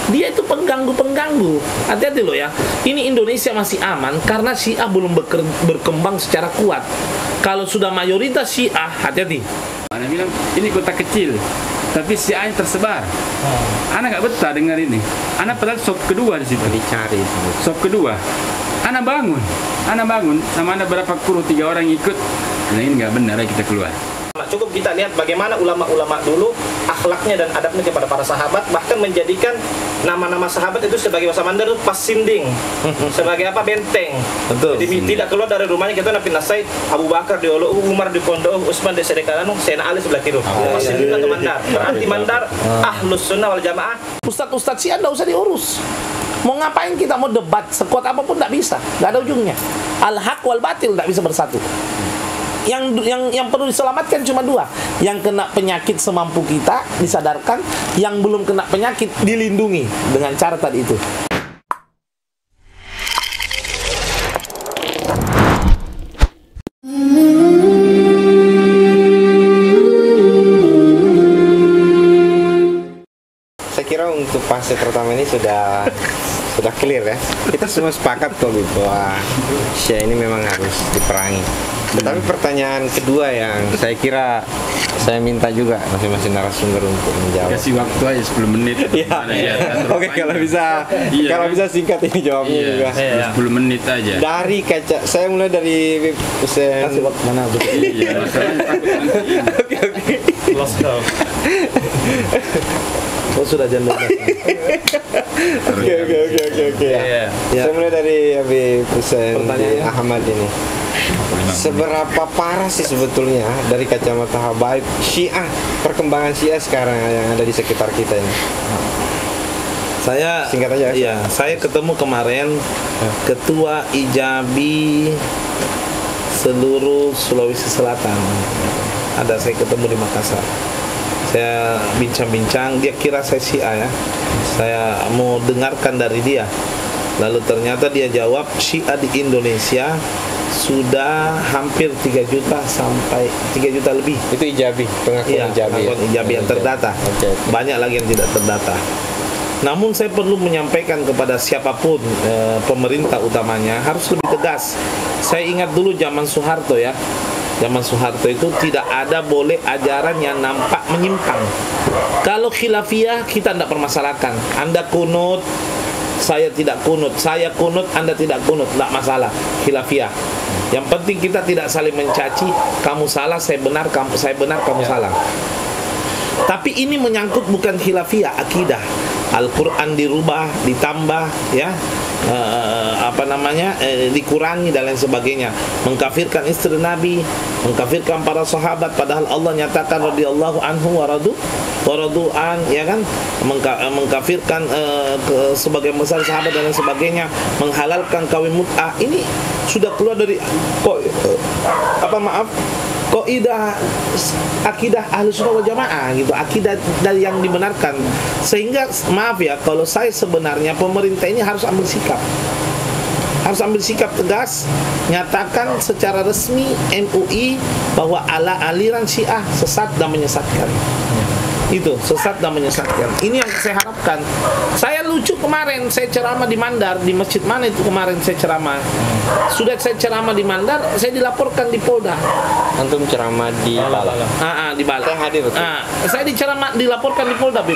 Dia itu pengganggu-pengganggu. Hati-hati loh ya. Ini Indonesia masih aman karena Syiah belum berkembang secara kuat. Kalau sudah mayoritas Syiah, hati-hati. Ana bilang ini kota kecil, tapi Syiah tersebar. Ana nggak betah dengar ini. Ana padahal sop kedua di situ. Dicari. Sop kedua. Ana bangun sama ada berapa kru 3 orang ikut. Nah ini nggak benar, kita keluar. Cukup kita lihat bagaimana ulama-ulama dulu akhlaknya dan adabnya kepada para sahabat, bahkan menjadikan nama-nama sahabat itu sebagai bahasa Mandar pas sinding, sebagai apa, benteng. Betul. Jadi tidak keluar dari rumahnya, kita napi nasai Abu Bakar di Olo, Umar di Pondok, Utsman di Sedekananu, Sayyidina Ali sebelah kiri. Pas sinding ke Mandar. Berarti Mandar Ahlus Sunnah wal Jamaah. Ustadz Syiah nggak usah diurus. Mau ngapain kita mau debat sekuat apapun nggak bisa, nggak ada ujungnya. Al-haq wal batil nggak bisa bersatu. Yang perlu diselamatkan cuma 2. Yang kena penyakit semampu kita disadarkan, yang belum kena penyakit dilindungi dengan cara tadi itu. Saya kira untuk fase pertama ini sudah clear ya. Kita semua sepakat kok bahwa Syiah ini memang harus diperangi. Tetapi pertanyaan kedua yang saya kira saya minta juga masing-masing narasumber untuk menjawab. Kasih waktu aja 10 menit. Oke, kalau bisa singkat ini jawabnya juga. 10 menit aja. Dari kaca, saya mulai dari Husein. Kasih waktu mana? Iya, Oke. Let's go. Oh, sudah jam 12. Oke. Saya mulai dari Habib Husein Ahmad ini. Seberapa parah sih sebetulnya dari kacamata Habaib Syiah, perkembangan Syiah sekarang yang ada di sekitar kita ini? Saya singkat aja. Iya, saya ketemu kemarin Ketua Ijabi seluruh Sulawesi Selatan. Saya ketemu di Makassar. Saya bincang-bincang, dia kira saya Syiah ya. Saya mau dengarkan dari dia. Lalu ternyata dia jawab Syiah di Indonesia sudah hampir 3 juta sampai 3 juta lebih. Itu Ijabi, pengakuan Ijabi yang terdata. Banyak lagi yang tidak terdata. Namun saya perlu menyampaikan kepada siapapun, pemerintah utamanya harus lebih tegas. Saya ingat dulu zaman Soeharto ya. Zaman Soeharto itu tidak ada boleh ajaran yang nampak menyimpang. Kalau khilafiyah kita tidak permasalahkan. Anda kunut, saya tidak kunut. Saya kunut, Anda tidak kunut. Tidak masalah. Khilafiyah. Yang penting kita tidak saling mencaci. Kamu salah, saya benar, kamu salah. Tapi ini menyangkut bukan khilafiyah, akidah. Al-Quran dirubah, ditambah, ya, dikurangi dan lain sebagainya. Mengkafirkan istri Nabi, mengkafirkan para sahabat, padahal Allah nyatakan radhiyallahu anhu wa radu'an, ya kan? Mengkafirkan sebagai besar sahabat dan lain sebagainya, menghalalkan kawin mut'ah. Ini sudah keluar dari kaidah akidah Ahlussunnah wal Jamaah gitu, akidah dari yang dibenarkan. Sehingga maaf ya, kalau saya sebenarnya pemerintah ini harus ambil sikap tegas, nyatakan secara resmi MUI bahwa aliran Syiah sesat dan menyesatkan. Itu sesat dan menyesatkan. Ini yang saya harapkan. Saya lucu kemarin saya ceramah di Mandar, di masjid mana itu kemarin saya ceramah. Sudah saya ceramah di Mandar, saya dilaporkan di Polda. Antum ceramah di Bala. Di Bala. Saya hadir. Saya dilaporkan di Polda, Bib.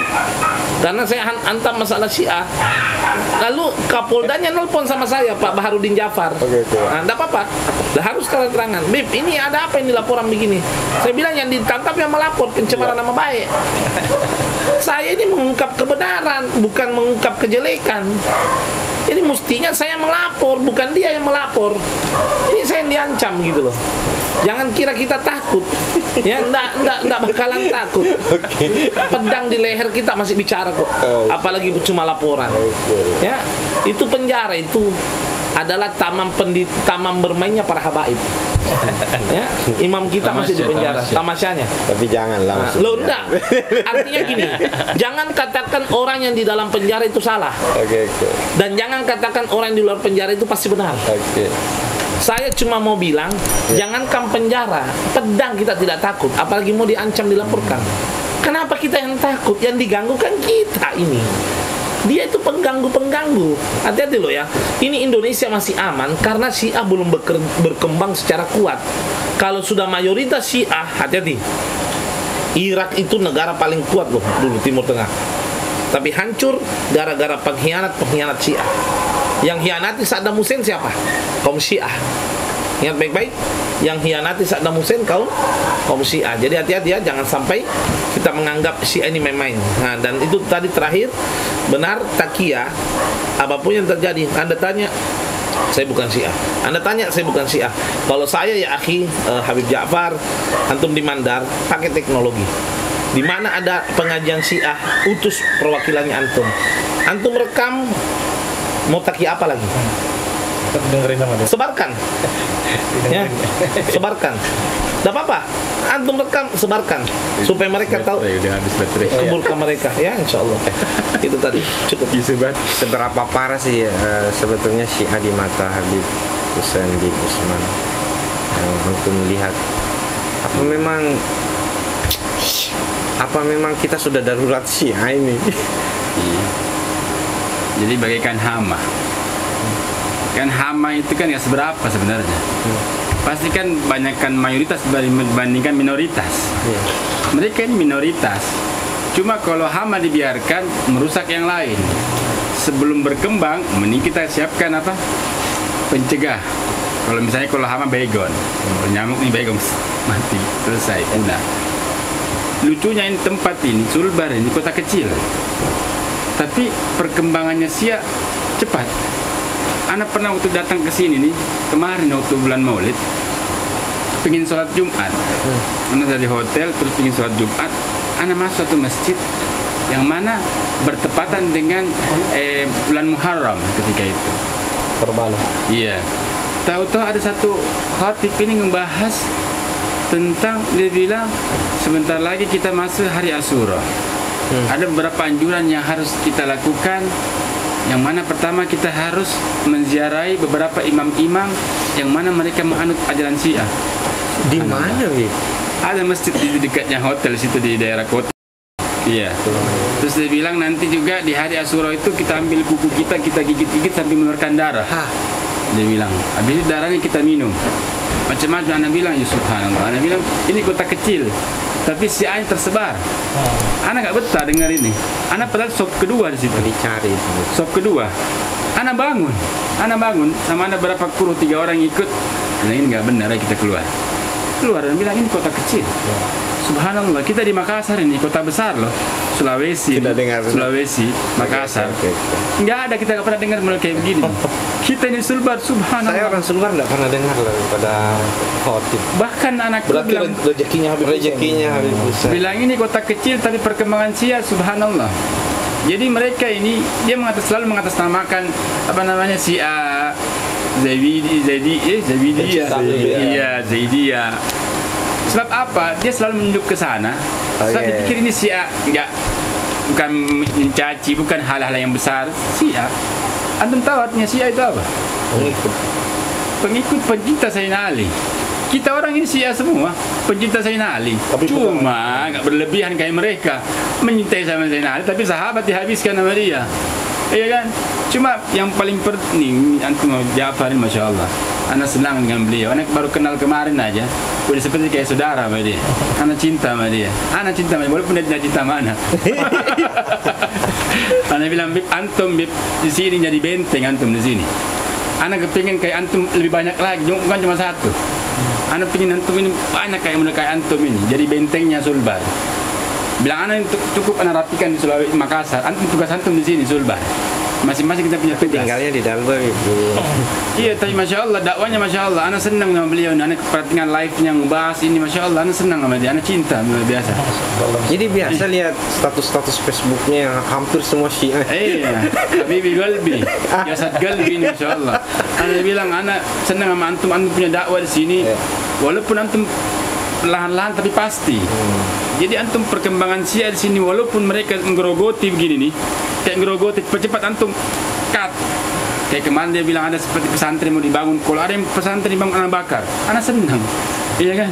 Karena saya hantam masalah Syiah. Lalu Kapoldanya nelpon sama saya, Pak Baharudin Jafar. Enggak apa-apa. Harus terang-terangan. Bib, ini ada apa ini laporan begini? Saya bilang yang ditangkap yang melapor pencemaran nama baik. Saya ini mengungkap kebenaran, bukan mengungkap kejelekan. Jadi mestinya saya melapor, bukan dia yang melapor. Ini saya yang diancam gitu loh. Jangan kira kita takut. Ya, enggak bakalan takut. Pedang di leher kita masih bicara kok. Apalagi cuma laporan. Ya, itu penjara itu adalah tamam bermainnya para habaib. Ya, imam kita masih di penjara, tamasyanya. Tapi janganlah. Loh, enggak. Artinya gini, jangan katakan orang yang di dalam penjara itu salah. Dan jangan katakan orang yang di luar penjara itu pasti benar. Saya cuma mau bilang, jangankan penjara, pedang kita tidak takut, apalagi mau diancam dilaporkan. Kenapa kita yang takut? Yang diganggu kan kita ini. Dia itu pengganggu-pengganggu. Hati-hati loh ya. Ini Indonesia masih aman karena Syiah belum berkembang secara kuat. Kalau sudah mayoritas Syiah, hati-hati. Irak itu negara paling kuat loh dulu Timur Tengah. Tapi hancur gara-gara pengkhianat Syiah. Yang hianati Saddam Hussein siapa? Kaum Syiah. Ingat baik-baik, yang hianati Saddam Hussein kaum Syiah. Jadi hati-hati ya, jangan sampai kita menganggap Syiah ini main-main. Nah, dan itu tadi terakhir, benar takia, apapun yang terjadi, Anda tanya, saya bukan Syiah. Anda tanya, saya bukan Syiah. Kalau saya ya akhi Habib Ja'far, antum di Mandar pakai teknologi. Di mana ada pengajian Syiah, utus perwakilannya antum. Antum rekam, mau takia apa lagi? Sebarkan. Ya, sebarkan. Tidak apa-apa. Antum rekam, sebarkan supaya mereka tahu kuburkan mereka. Ya, insya Allah. Itu tadi cukup. Seberapa parah sih sebetulnya Syiah di mata Habib Hussein bin Utsman yang untuk melihat apa memang kita sudah darurat Syiah ini? Jadi bagaikan hama. Kan hama itu kan nggak seberapa sebenarnya. Pasti kan banyakkan mayoritas dibandingkan minoritas. Mereka ini minoritas. Cuma kalau hama dibiarkan merusak yang lain. Sebelum berkembang, mending kita siapkan apa? Pencegah. Kalau misalnya kalau hama baygon, kalau nyamuk nih baygon mati, selesai, punah. Lucunya ini tempat ini, Sulbar ini kota kecil. Tapi perkembangannya Syiah cepat. Anak pernah waktu datang ke sini nih, kemarin waktu bulan Maulid, pengen sholat Jumat. Anak dari hotel, terus pengen sholat Jumat. Anak masuk satu masjid yang mana bertepatan dengan bulan Muharram ketika itu. Terbalik. Iya. Tahu-tahu ada satu khatib ini membahas tentang, dia bilang sebentar lagi kita masuk hari Asyura. Ada beberapa anjuran yang harus kita lakukan. Yang mana pertama kita harus menziarahi beberapa imam-imam yang mana mereka menganut ajaran Syiah. Di mana, Wi? Ada masjid di dekatnya hotel situ di daerah kota. Iya. Terus dia bilang nanti juga di hari Asyura itu kita ambil kuku kita gigit-gigit sampai mengeluarkan darah. Dia bilang, habis itu darahnya kita minum. Macam-macam. Anak bilang, ya subhanallah. Anak bilang, ini kota kecil, tapi Syiah tersebar. Anak nggak betah dengar ini. Anak padahal sop kedua di situ. Dicari. Sop kedua. Anak bangun sama ada berapa kru, 3 orang ikut. Nah, ini nggak benar, kita keluar dan bilang ini kota kecil. Subhanallah, kita di Makassar ini kota besar loh. Sulawesi, Makassar. Nggak ada, kita nggak pernah dengar mulai kayak begini. Kita ini Sulbar, subhanallah. Saya orang Sulbar nggak pernah dengar loh pada khotib. Bahkan anakku bilang rezekinya Habib Hussein. Bilang ini kota kecil tapi perkembangan Syiah, subhanallah. Jadi mereka ini dia selalu mengatasnamakan apa namanya Syiah, Zaidiyah. Sebab apa? Dia selalu menunjuk ke sana. Sebab dia pikir ini Syiah, bukan mencaci, bukan hal-hal yang besar. Syiah. Antum tahu artinya Syiah itu apa? Pengikut pencinta Sayyidina Ali. Kita orang ini Syiah semua, pencinta Sayyidina Ali. Cuma nggak berlebihan kayak mereka mencintai sama Sayyidina Ali, tapi sahabat dihabiskan sama dia. Iya kan? Cuma yang paling penting antum Ja'far ini, masya Allah. Anak senang dengan beliau. Anak baru kenal kemarin aja, udah seperti kayak saudara sama dia. Anak cinta sama dia. Anak cinta sama dia, walaupun dia tidak cinta mana. Anak bilang, Bib, antum Bib di sini jadi benteng antum di sini. Anak kepingin kayak antum lebih banyak lagi, bukan cuma satu. Anak pingin antum ini banyak kayak antum ini, jadi bentengnya Sulbar. Bilang anak cukup anak rapikan di Sulawesi, Makassar. Antum tugas antum di sini Sulbar. Masing-masing kita punya tugas. Tinggalnya di Dalbar itu. Iya, tapi masya Allah dakwanya masya Allah. Anak senang sama beliau. Anak perhatikan live-nya ngebahas ini masya Allah. Anak senang sama dia. Anak cinta luar biasa. Jadi biasa lihat status-status Facebooknya yang hampir semua Syiah. Iya, Habibi Galbi, Jasad Galbi ini masya Allah. Anak bilang anak senang sama antum punya dakwah di sini. Walaupun antum perlahan-lahan tapi pasti. Jadi antum perkembangan Syiah di sini walaupun mereka ngerogoti begini nih, kayak ngerogoti cepat antum cut. Kayak kemarin dia bilang ada seperti pesantren mau dibangun. Kalau ada yang pesantren dibangun anak bakar, anak senang. Iya kan?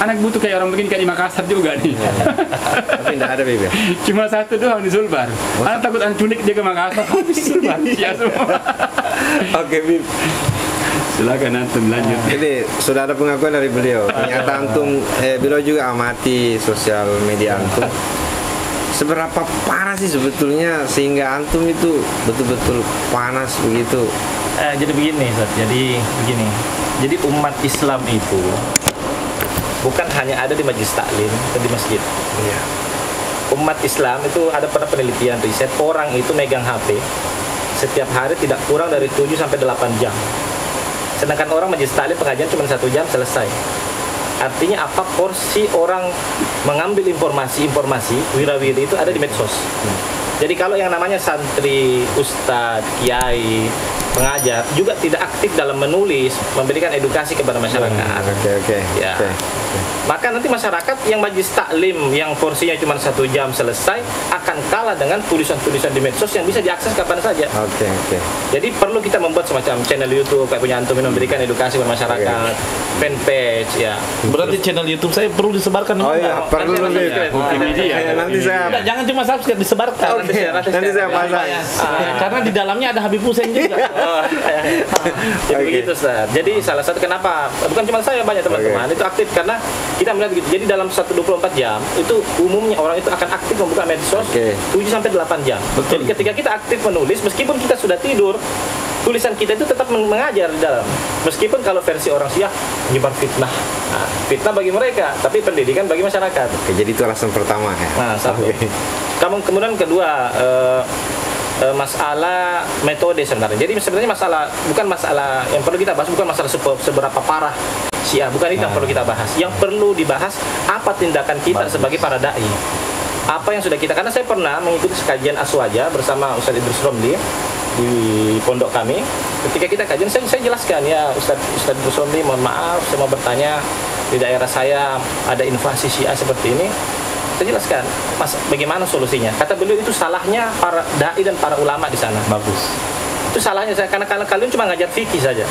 Anak butuh kayak orang begini kayak di Makassar juga nih. Tapi tidak ada Bib ya? Cuma satu doang di Sulbar. Anak takut anak culik dia ke Makassar, habis Sulbar. Ya semua. Oke Bib. Silakan antum lanjut. Jadi sudah ada pengakuan dari beliau. Ternyata antum, beliau juga amati sosial media antum. Seberapa parah sih sebetulnya sehingga antum itu betul-betul panas begitu? Jadi begini, Ustaz. Jadi umat Islam itu bukan hanya ada di majelis taklim dan di masjid. Iya. Umat Islam itu ada pada penelitian riset, orang itu megang HP setiap hari tidak kurang dari 7 sampai 8 jam. Sedangkan orang majelis taklim pengajian cuma 1 jam selesai. Artinya apa? Porsi orang mengambil informasi wirawiri itu ada di medsos. Jadi kalau yang namanya santri, ustadz, kiai, pengajar juga tidak aktif dalam menulis, memberikan edukasi kepada masyarakat. Oke. Ya. Maka nanti masyarakat yang majelis taklim yang porsinya cuma 1 jam selesai akan kalah dengan tulisan-tulisan di medsos yang bisa diakses kapan saja. Oke. Jadi perlu kita membuat semacam channel YouTube kayak punya antum yang memberikan edukasi kepada masyarakat, fanpage ya. Berarti channel YouTube saya perlu disebarkan. Oh iya, perlu nih. Nanti saya. Jangan cuma subscribe, disebarkan. Nanti saya pasang. Karena di dalamnya ada Habib Hussein juga. Jadi begitu Ustaz. Jadi salah satu kenapa bukan cuma saya, banyak teman-teman itu aktif karena kita melihat begitu. Jadi dalam 24 jam itu umumnya orang itu akan aktif membuka medsos 7 sampai 8 jam. Betul. Jadi ketika kita aktif menulis meskipun kita sudah tidur, tulisan kita itu tetap mengajar di dalam. Meskipun kalau versi orang Syiah menyebar fitnah. Nah, fitnah bagi mereka, tapi pendidikan bagi masyarakat. Oke, jadi itu alasan pertama ya. Nah, satu. Kemudian kedua, masalah metode sebenarnya. Jadi sebenarnya bukan masalah yang perlu kita bahas, bukan masalah seberapa parah Syiah, bukan itu yang perlu kita bahas. Yang perlu dibahas apa tindakan kita sebagai para dai. Apa yang sudah kita, karena saya pernah mengikuti kajian Aswaja bersama Ustaz Idrus Romli di pondok kami. Ketika kita kajian, saya jelaskan ya Ustaz Idrus Romli, mohon maaf saya mau bertanya, di daerah saya ada invasi Syiah seperti ini. Saya jelaskan, Mas, bagaimana solusinya? Kata beliau itu salahnya para dai dan para ulama di sana. Bagus. Itu salahnya saya, karena kalian cuma ngajar fikih saja.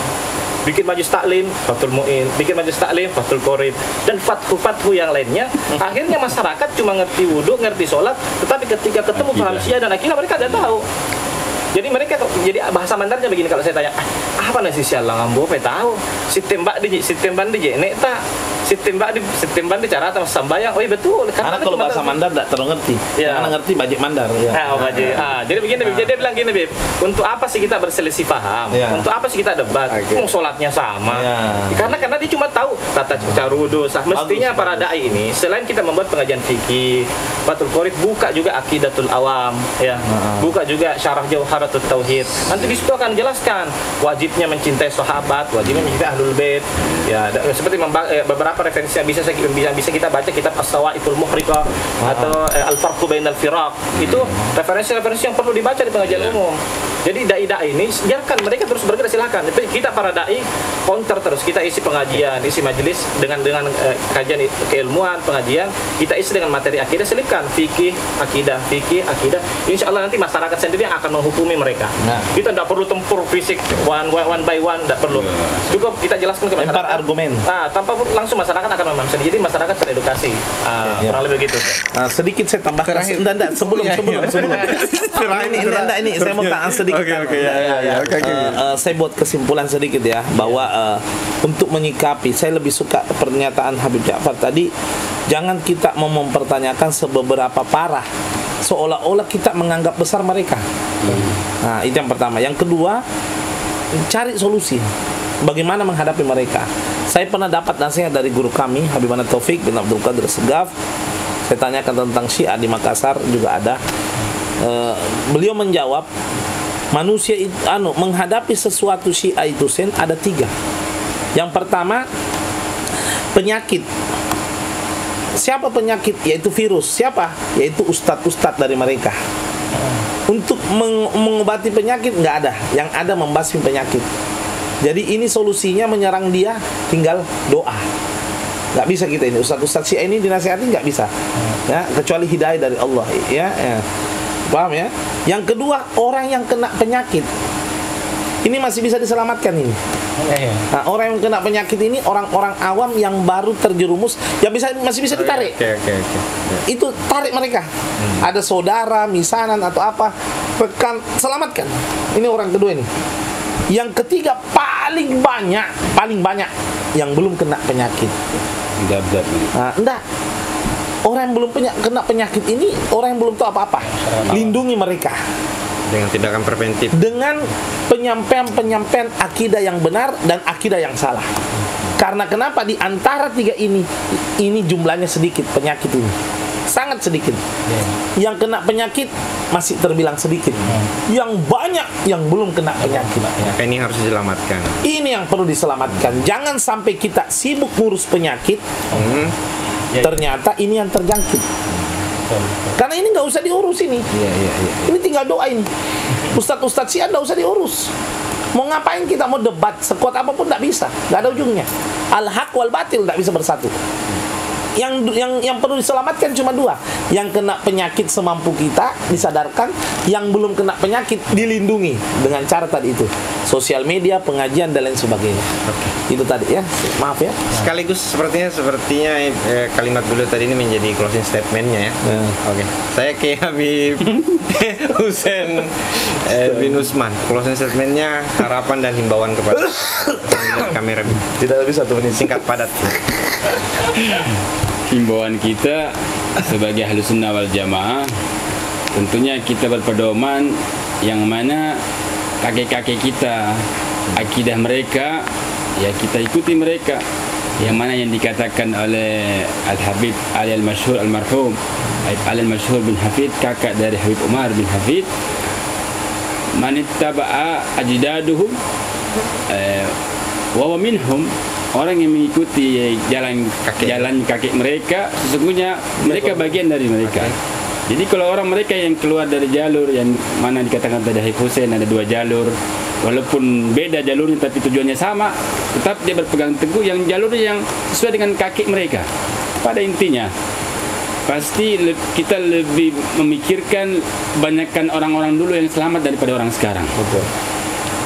Bikin majelis taklim, Fathul Mu'in, bikin majelis taklim, Fathul Qorib, dan fathu yang lainnya. Akhirnya masyarakat cuma ngerti wudhu, ngerti sholat, tetapi ketika ketemu paham Syiah dan akidah mereka tidak tahu. Jadi mereka, jadi bahasa Mandarnya begini, kalau saya tanya, apa nasi Syiah lah ngambo, tahu? Sistem di nek tak, sistem di cara atau sambayang. Oh iya betul. Karena kalau bahasa Mandar tidak terlalu ngerti. Ya. Karena ngerti bajik Mandar. Ya. Jadi begini, Bib. Dia bilang gini, Bib. Untuk apa sih kita berselisih paham? Ya. Untuk apa sih kita debat? Sholatnya sama. Ya. Karena dia cuma tahu tata cara wudu sah. Mestinya para dai ini selain kita membuat pengajian fikih, Fathul Qorib, buka juga Aqidatul Awam, ya. Buka juga Syarah Jauharatul Tauhid. Nanti di situ akan jelaskan wajibnya mencintai sahabat, wajibnya mencintai Ahlul Bait. Ya, seperti beberapa referensi yang bisa kita baca, kitab As-Sawa'iqul Muhriqah atau Al-Farqu Bainal Firaq. Itu referensi-referensi yang perlu dibaca di pengajian umum. Jadi dai-dai ini biarkan mereka terus bergerak, silakan. Tapi kita para dai counter terus, kita isi pengajian, isi majelis dengan kajian keilmuan, pengajian, kita isi dengan materi akidah, selipkan fikih, akidah. Insya Allah nanti masyarakat sendiri yang akan menghukumi mereka. Kita tidak perlu tempur fisik one by one, tidak perlu. Cukup kita jelaskan ke masyarakat. Lempar argumen. Tanpa langsung masyarakat akan memahami. Jadi masyarakat teredukasi. Kurang lebih begitu. Sedikit saya tambahkan. Sebelum. Ini saya mau tanya sedikit. Saya buat kesimpulan sedikit ya, bahwa untuk menyikapi, saya lebih suka pernyataan Habib Ja'far tadi, jangan kita mempertanyakan seberapa parah, seolah-olah kita menganggap besar mereka. Nah, itu yang pertama. Yang kedua, cari solusi bagaimana menghadapi mereka. Saya pernah dapat nasihat dari guru kami, Habibana Taufik bin Abdul Qadir Segaf. Saya tanyakan tentang Syiah di Makassar juga ada. Beliau menjawab, manusia itu, menghadapi sesuatu Syiah itu ada 3. Yang pertama, penyakit. Siapa penyakit? Yaitu virus. Siapa? Yaitu ustadz-ustadz dari mereka. Untuk mengobati penyakit nggak ada. Yang ada membasmi penyakit. Jadi ini solusinya menyerang dia, tinggal doa. Nggak bisa kita ini. Ustadz-ustadz Syiah ini dinasihati nggak bisa. Ya, kecuali hidayah dari Allah. Ya. Paham ya? Yang kedua, orang yang kena penyakit Ini masih bisa diselamatkan ini. Nah, orang yang kena penyakit ini orang-orang awam yang baru terjerumus, yang masih bisa ditarik. Oke. Itu tarik mereka. Ada saudara, misanan atau apa, pekan, selamatkan. Ini orang kedua ini. Yang ketiga paling banyak yang belum kena penyakit. Nah, enggak. Orang yang belum kena penyakit ini, orang yang belum tahu apa-apa. Lindungi mereka Dengan tindakan preventif. dengan penyampaian akidah yang benar dan akidah yang salah. Karena kenapa di antara tiga ini jumlahnya sedikit penyakit ini. Sangat sedikit. Yang kena penyakit masih terbilang sedikit. Yang banyak yang belum kena penyakit. Maka ini harus diselamatkan. Ini yang perlu diselamatkan. Jangan sampai kita sibuk ngurus penyakit, ternyata ini yang terjangkit. Karena ini nggak usah diurus ini. Ini tinggal doa ini. Ustadz Syiah nggak usah diurus. Mau ngapain kita mau debat sekuat apapun nggak bisa, nggak ada ujungnya. Al-haq wal batil nggak bisa bersatu. Yang perlu diselamatkan cuma dua. Yang kena penyakit semampu kita disadarkan, yang belum kena penyakit dilindungi dengan cara tadi itu, sosial media, pengajian dan lain sebagainya. Itu tadi ya, maaf ya. Sekaligus sepertinya kalimat beliau tadi ini menjadi closing statementnya ya. Oke. Saya ke Habib Husein bin Usman. Closing statementnya harapan dan himbauan kepada kamera. Tidak lebih 1 menit. Singkat padat. Himbauan kita sebagai Ahlus Sunnah wal Jamaah, tentunya kita berpedoman yang mana kakek-kakek kita, akidah mereka, ya kita ikuti mereka. Yang mana yang dikatakan oleh Al-Habib Ali Al-Masyhur Al-Marhum Ali Al-Masyhur bin Hafid, kakak dari Habib Umar bin Hafid, man ittaba'a ajdaduhum wa minhum, orang yang mengikuti jalan kakek mereka, sesungguhnya mereka bagian dari mereka. Jadi kalau orang mereka yang keluar dari jalur yang mana dikatakan tadi Habib Husein ada 2 jalur, walaupun beda jalurnya tapi tujuannya sama, tetap dia berpegang teguh yang jalur yang sesuai dengan kakek mereka. Pada intinya pasti kita lebih memikirkan banyakkan orang-orang dulu yang selamat daripada orang sekarang. Betul.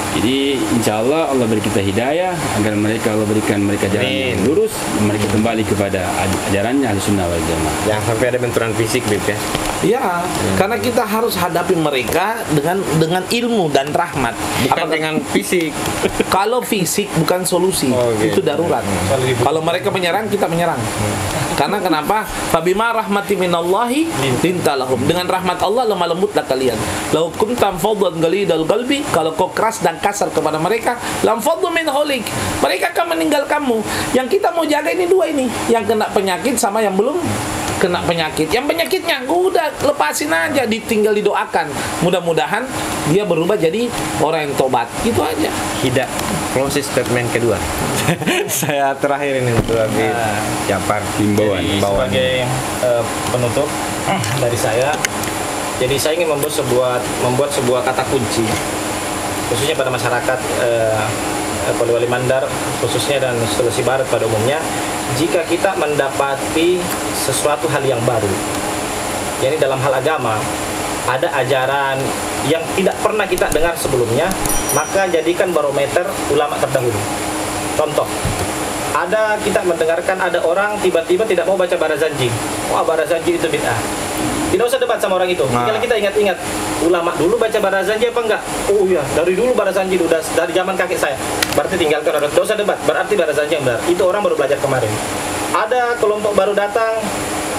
Jadi insya Allah beri kita hidayah agar Allah berikan mereka jalan yang lurus, mereka kembali kepada ajarannya Ahlussunnah wal Jamaah. Jangan sampai ada benturan fisik, Bib ya. Ya, karena kita harus hadapi mereka dengan ilmu dan rahmat, Bukan dengan fisik. Kalau fisik bukan solusi, itu darurat. Kalau mereka menyerang, kita menyerang. Karena kenapa? Fabima rahmati minallahi lintalahum. Dengan rahmat Allah lemah lembutlah kalian. Lau kuntam faddan ghalidal qalbi, kalau kau keras dan kasar kepada mereka, lam faddu min haulik, mereka akan meninggal kamu. Yang kita mau jaga ini 2 ini, yang kena penyakit sama yang belum kena penyakit. Yang penyakitnya udah lepasin aja, ditinggal didoakan. Mudah-mudahan dia berubah jadi orang yang tobat. Gitu aja. Closing statement kedua. Saya terakhir ini untuk Habib Ja'far. Himbauan. Sebagai penutup dari saya, jadi saya ingin membuat sebuah kata kunci, khususnya pada masyarakat Polewali Mandar khususnya dan Sulawesi Barat pada umumnya. Jika kita mendapati sesuatu hal yang baru, yakni dalam hal agama, ada ajaran yang tidak pernah kita dengar sebelumnya, maka jadikan barometer ulama terdahulu. Contoh, kita mendengarkan ada orang tiba-tiba tidak mau baca barazanji. Wah, barazanji itu bid'ah. Tidak usah debat sama orang itu. Tinggal kita ingat-ingat, ulama dulu baca barazanji apa enggak? Oh iya, dari dulu barazanji udah dari zaman kakek saya. Berarti tinggalkan, tidak usah debat. Berarti barazanji yang benar. Itu orang baru belajar kemarin. Ada kelompok baru datang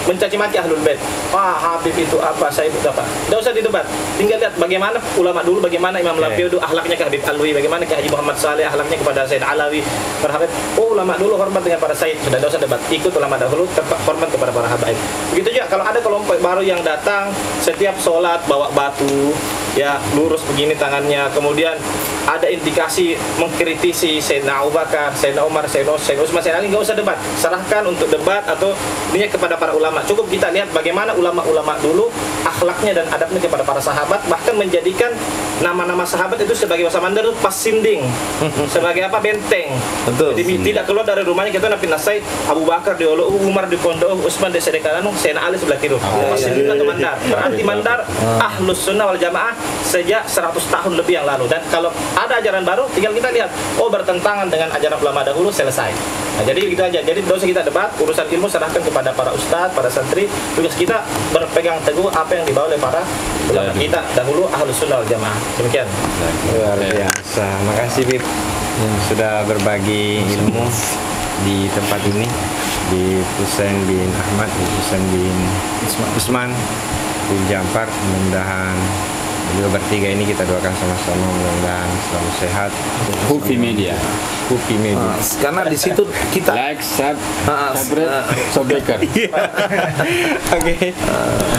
mencaci maki Ahlul Bait. Wah, Habib itu apa, saya itu apa. Tidak usah didebat. Tinggal lihat bagaimana ulama dulu, bagaimana Imam Lampio dulu akhlaknya ke Habib Alwi, bagaimana ke Haji Muhammad Saleh akhlaknya kepada Said Alawi. Berhabib, oh ulama dulu hormat dengan para Said. Sudah, tidak usah debat. Ikut ulama dahulu, hormat kepada para habaib. Begitu juga kalau ada kelompok baru yang datang, setiap sholat bawa batu, ya lurus begini tangannya, kemudian ada indikasi mengkritisi Sayyidina Abu Bakar, Sayyidina Umar, Sayyidina Utsman, Sayyidina Ali, nggak usah debat. Serahkan untuk debat atau ini kepada para ulama. Cukup kita lihat bagaimana ulama-ulama dulu akhlaknya dan adabnya kepada para sahabat, bahkan menjadikan nama-nama sahabat itu sebagai bahasa Mandar itu pasinding, sebagai apa, benteng. Betul. Jadi tidak keluar dari rumahnya, kita nabi nasai Abu Bakar di Olo, Umar di Pondok, Utsman di Sedekanan, Sayyidina Ali sebelah kiri. Pasinding atau Mandar. Berarti Mandar Ahlus Sunnah wal Jamaah sejak 100 tahun lebih yang lalu. Dan kalau ada ajaran baru, tinggal kita lihat, oh bertentangan dengan ajaran ulama dahulu, selesai. Nah, jadi gitu aja. Jadi tidak usah kita debat, urusan ilmu serahkan kepada para ustadz, para santri. Tugas kita berpegang teguh apa yang dibawa oleh para ulama kita dahulu, Ahlus Sunnah wal Jamaah. Demikian. Luar biasa. Makasih Bib sudah berbagi ilmu di tempat ini, di Husain bin Ahmad, di Husain bin Usman bin Ja'far. Mudah-mudahan beliau bertiga ini kita doakan sama-sama, mudah-mudahan selalu sehat. Hufi Media. Hufi Media. Karena di situ kita Like, subscribe, Sobeker. Oke,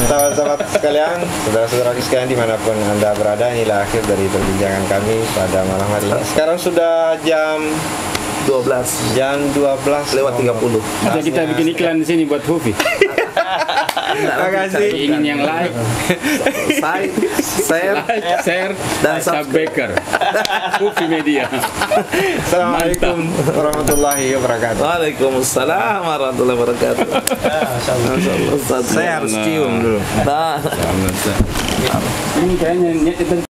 sahabat-sahabat sekalian, saudara-saudara sekalian dimanapun Anda berada, inilah akhir dari perbincangan kami pada malam hari ini. Sekarang sudah jam 12 lewat 30. Atau kita bikin iklan di sini buat Hufi. Terima kasih. Ingin yang like, share, dan Sobeker. Hufi Media. Assalamualaikum warahmatullahi wabarakatuh. Waalaikumsalam warahmatullahi wabarakatuh. Saya harus cium dulu. Nah. Ini kayaknya